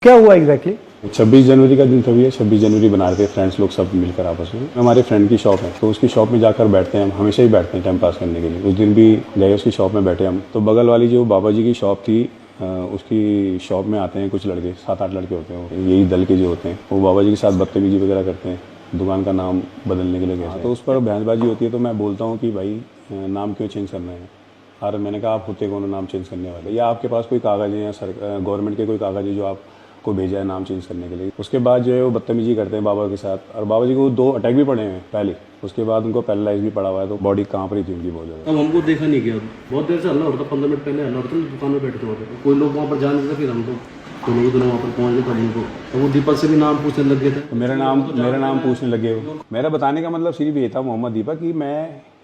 क्या हुआ एग्जैक्टली? 26 जनवरी का दिन था भैया। 26 जनवरी बना रहे थे फ्रेंड्स लोग सब मिलकर आपस में। हमारे फ्रेंड की शॉप है तो उसकी शॉप में जाकर बैठते हैं हम, हमेशा ही बैठते हैं टाइम पास करने के लिए। उस दिन भी गए उसकी शॉप में बैठे हम। तो बगल वाली जो बाबा जी की शॉप थी उसकी शॉप में आते हैं कुछ लड़के, 7-8 लड़के होते हैं, यही दल के जो होते हैं, वो बाबा जी के साथ बदतमीजी वगैरह करते हैं, दुकान का नाम बदलने के लिए गए। तो उस पर बहसबाजी होती है। तो मैं बोलता हूँ कि भाई नाम क्यों चेंज करना है। और मैंने कहा आप होते कौन नाम चेंज करने वाले, या आपके पास कोई कागज़ है या गवर्नमेंट के कोई कागज़ है जो आपको भेजा है नाम चेंज करने के लिए। उसके बाद जो है वो बदतमीजी करते हैं बाबा के साथ। और बाबा जी को 2 अटैक भी पड़े हैं पहले, उसके बाद उनको पैरालाइज भी पड़ा हुआ है, तो बॉडी कांप रही थी उनकी बहुत ज़्यादा। अब हमको देखा नहीं गया, बहुत देर से हल्ला हो रहा था, 15 मिनट पहले हल्ला हो रहा था, दुकान में बैठे थे वहाँ पे, कोई लोग वहाँ पर जा नहीं सकते। फिर हम तो दोनों के दोनों वहाँ पर पहुँच गए पब्लिक को, तो वो दीपक से भी नाम पूछने लग गए थे। मेरा नाम पूछने लगे। मेरा बताने का मतलब सिर्फ ये था मोहम्मद दीपक कि मैं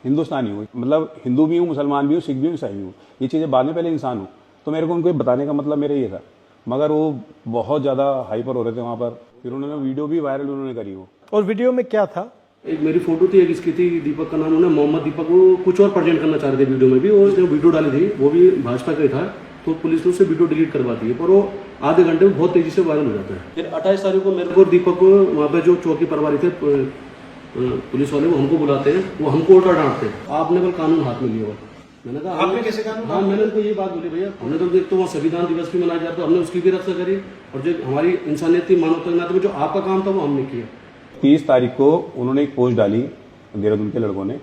हिंदुस्तानी हूँ, मतलब हिंदू भी हूँ, मुसलमान भी हूँ, सिख भी हूँ, ईसाई भी हूँ, ये चीज़ें बाद में, पहले इंसान हूँ। तो मेरे को उनको बताने का मतलब मेरा ये था। मगर वो बहुत ज़्यादा हाइपर हो रहे थे वहाँ पर। फिर उन्होंने वीडियो भी वायरल उन्होंने करी वो। और वीडियो में क्या था? एक मेरी फोटो थी, एक इसकी थी, दीपक का नाम, उन्होंने मोहम्मद दीपक वो कुछ और प्रेजेंट करना चाह रहे थे वीडियो में भी। और जो वीडियो डाली थी वो भी भाजपा का ही था, तो पुलिस ने उससे वीडियो डिलीट करवा दी है, पर वो आधे घंटे में बहुत तेजी से वायरल हो जाता है। फिर 28 तारीख को मेरे को दीपक को वहाँ पे जो चौकी प्रभारी थे पुलिस वाले, वो हमको बुलाते हैं, वो हमको उल्टा डांटते हैं, आपने बल कानून हाथ में लिया। मैंने कहा आपने कैसे कानून? हाँ, मैंने उनको ये बात बोली, भैया हमने तो देख तो वहाँ संविधान दिवस भी मनाया जाता है, हमने उसकी भी रक्षा करी, और जो हमारी इंसानियत थी, मानवता के नाते में जो आपका काम था वो हमने किया। 30 तारीख को उन्होंने एक पोस्ट डाली देहरादून के लड़कों ने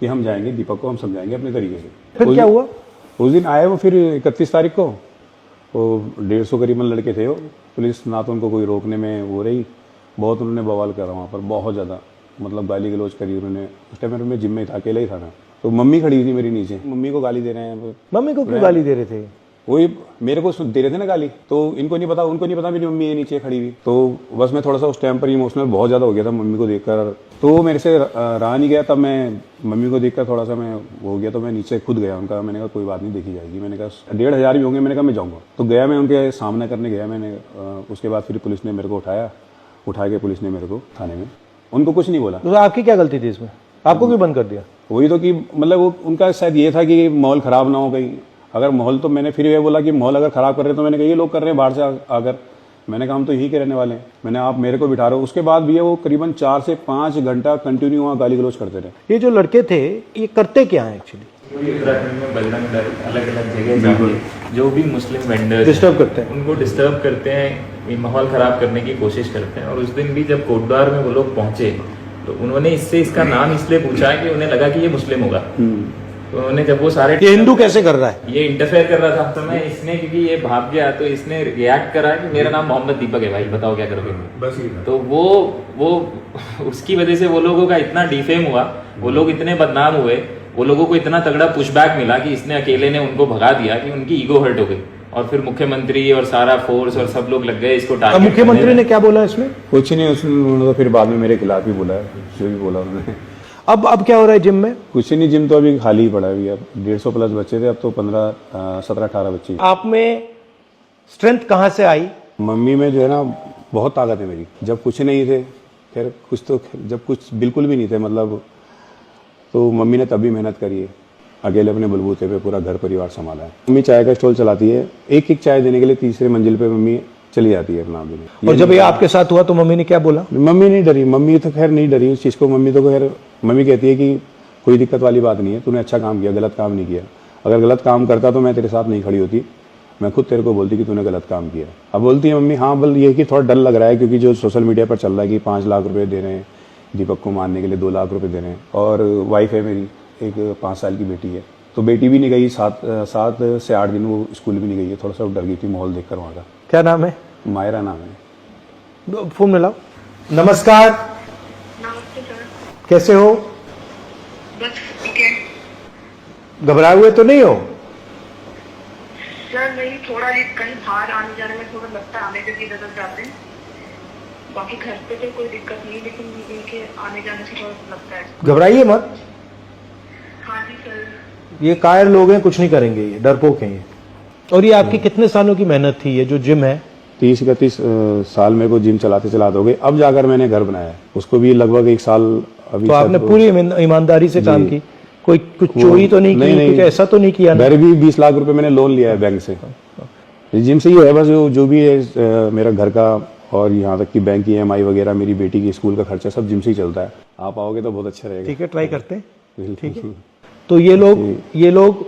कि हम जाएंगे, दीपक को हम समझाएंगे अपने तरीके से। फिर क्या हुआ? उस दिन आए वो। फिर 31 तारीख को वो 150 करीबन लड़के थे वो। पुलिस ना तो उनको कोई रोकने में वो रही, बहुत उन्होंने बवाल करा वहाँ पर, बहुत ज़्यादा, मतलब गाली गलौज करी उन्होंने। उस टाइम मैं जिम में था, अकेला ही था मैं। तो मम्मी खड़ी थी मेरी नीचे, मम्मी को गाली दे रहे हैं। मम्मी को क्यों गाली दे रहे थे? वही मेरे को दे रहे थे ना गाली, तो इनको नहीं पता, उनको नहीं पता मेरी मम्मी है नीचे खड़ी हुई। तो बस मैं थोड़ा सा उस टाइम पर इमोशनल बहुत ज़्यादा हो गया था मम्मी को देखकर। तो मेरे से रहा नहीं गया, तब मैं मम्मी को देखकर थोड़ा सा मैं हो गया, तो मैं नीचे खुद गया उनका। मैंने कहा कोई बात नहीं, देखी जाएगी। मैंने कहा 1500 भी होंगे, मैंने कहा मैं जाऊँगा। तो गया मैं उनके सामना करने गया मैंने। उसके बाद फिर पुलिस ने मेरे को उठा के पुलिस ने मेरे को थाने में, उनको कुछ नहीं बोला। तो आपकी क्या गलती थी इसमें? आपको क्यों बंद कर दिया? वही तो कि मतलब वो उनका शायद ये था कि माहौल ख़राब ना हो कहीं। अगर माहौल, तो मैंने फिर ये बोला कि माहौल अगर ख़राब कर रहे हैं, तो मैंने कहा ये लोग कर रहे हैं बाहर से आकर। मैंने कहा हम तो यहीं के रहने वाले हैं। मैंने आप मेरे को बिठा रहे हो। उसके बाद भी वो करीबन 4 से 5 घंटा कंटिन्यू वहाँ गाली गलौज करते रहे। ये जो लड़के थे ये करते क्या है एक्चुअली? उत्तराखंड में बजरंग दल अलग अलग जगह जाके जो भी मुस्लिम वेंडर्स डिस्टर्ब करते हैं, उनको डिस्टर्ब करते हैं, माहौल ख़राब करने की कोशिश करते हैं। और उस दिन भी जब कोटद्वार में वो लोग पहुंचे तो उन्होंने इसका नाम इसलिए पूछा कि उन्हें लगा कि ये मुस्लिम होगा। तो उन्होंने जब वो सारे, ये हिंदू कैसे कर रहा है, ये इंटरफेयर कर रहा था, तो मैं इसने, क्योंकि ये भाग गया, तो इसने रिएक्ट करा कि मेरा नाम मोहम्मद दीपक है भाई, बताओ क्या करोगे। बस तो वो उसकी वजह से वो लोगों का इतना डिफेम हुआ, वो लोग इतने बदनाम हुए, वो लोगों को इतना तगड़ा पुशबैक मिला कि इसने अकेले ने उनको भगा दिया कि उनकी ईगो हर्ट हो गई। और फिर मुख्यमंत्री और सारा फोर्स और सब लोग लग गए इसको टारगेट। मुख्यमंत्री ने क्या बोला इसमें? कुछ नहीं, उन्होंने तो फिर बाद में मेरे खिलाफ ही बोला, जो भी बोला उन्होंने। अब क्या हो रहा है जिम में? कुछ नहीं, जिम तो अभी खाली ही पड़ा है। अब 150 प्लस बच्चे थे, अब तो 17-18 बच्चे। आप में स्ट्रेंथ कहाँ से आई? मम्मी में जो है ना बहुत ताकत है मेरी। जब कुछ नहीं थे, खैर कुछ तो, जब कुछ बिल्कुल भी नहीं थे मतलब, तो मम्मी ने तब भी मेहनत करी है। अकेले अपने बलबूते पे पूरा घर परिवार संभाला है। मम्मी चाय का स्टॉल चलाती है, एक चाय देने के लिए 3री मंजिल पे मम्मी चली जाती है अपना देने। और जब ये आपके साथ हुआ तो मम्मी ने क्या बोला? मम्मी नहीं डरी, मम्मी तो खैर नहीं डरी उस चीज़ को। मम्मी तो खैर, मम्मी कहती है कि कोई दिक्कत वाली बात नहीं है, तूने अच्छा काम किया, गलत काम नहीं किया। अगर गलत काम करता तो मैं तेरे साथ नहीं खड़ी होती, मैं खुद तेरे को बोलती कि तूने गलत काम किया। अब बोलती है मम्मी हाँ, बल ये कि थोड़ा डर लग रहा है, क्योंकि जो सोशल मीडिया पर चल रहा है कि 5 लाख रुपए दे रहे हैं दीपक को मारने के लिए, 2 लाख रुपए दे रहे हैं। और वाइफ है मेरी, एक 5 साल की बेटी है, तो बेटी भी नहीं गई, 7 से 8 दिन वो स्कूल भी नहीं गई है। थोड़ा सा डर गई थी माहौल देखकर वहाँ का। क्या नाम है? मायरा नाम है। फोन मिलाओ। नमस्कार। नमस्ते सर। कैसे हो? बस ठीक है। घबराए हुए तो नहीं हो? सर नहीं, थोड़ा कहीं बाहर आने जाने में थोड़ा लगता है, आने के लिए इधर जाते हैं, बाकी घर पे तो कोई दिक्कत नहीं, लेकिन इनके आने जाने से थोड़ा लगता है। घबराइए मत। हाँ जी सर। ये कायर लोग हैं, कुछ नहीं करेंगे, ये डरपोक हैं ये। और ये आपकी कितने सालों की मेहनत थी, ये जो जिम है? 30-31 साल मेरे को जिम चलाते हो गए। अब जाकर मैंने घर बनाया, उसको भी लगभग 1 साल अभी। तो आपने पूरी ईमानदारी से काम की, कोई कुछ चोरी तो नहीं की, कुछ ऐसा तो नहीं किया? घर भी 20 लाख रुपए मैंने लोन लिया है बैंक से, जिम से ही है बस, जो भी है मेरा घर का और यहाँ तक कि बैंक की EMI वगैरह, मेरी बेटी की स्कूल का खर्चा सब जिम से ही चलता है। आप आओगे तो बहुत अच्छा रहेगा। ठीक है, ट्राई करते हैं। बिल्कुल। ठीक है, तो ये लोग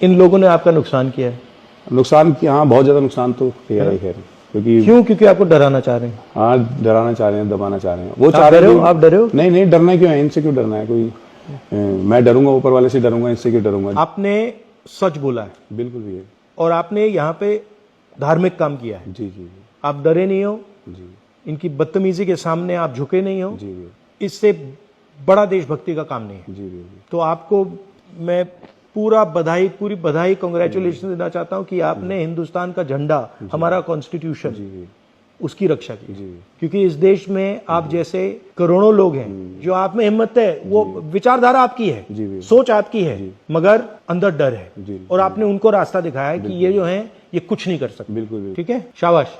इन लोगों ने आपका नुकसान किया है। नुकसान की, हाँ बहुत ज्यादा नुकसान तो किया है खैर, क्योंकि क्योंकि आपको डराना चाह रहे हैं। हाँ डराना चाह रहे हैं, दबाना चाह रहे हैं। वो आप चाह रहे डरे हो? हैं आप डरे हो? नहीं डरना क्यों है, इनसे क्यों डरना है कोई। मैं डरूंगा ऊपर वाले से डरूंगा, इनसे क्यों डरूंगा। आपने सच बोला है बिल्कुल भी है। और आपने यहाँ पे धार्मिक काम किया है। जी जी आप डरे नहीं हो, जी इनकी बदतमीजी के सामने आप झुके नहीं हो। जी इससे बड़ा देशभक्ति का काम नहीं है। जी जी तो आपको मैं पूरी बधाई कांग्रेचुलेशन देना चाहता हूं कि आपने हिंदुस्तान का झंडा, हमारा कॉन्स्टिट्यूशन, उसकी रक्षा की। क्योंकि इस देश में आप जैसे करोड़ों लोग हैं, जो आप में हिम्मत है, वो विचारधारा आपकी है, सोच आपकी है, मगर अंदर डर है, और आपने उनको रास्ता दिखाया है कि ये जो है ये कुछ नहीं कर सकते। बिल्कुल। ठीक है, शाबाश।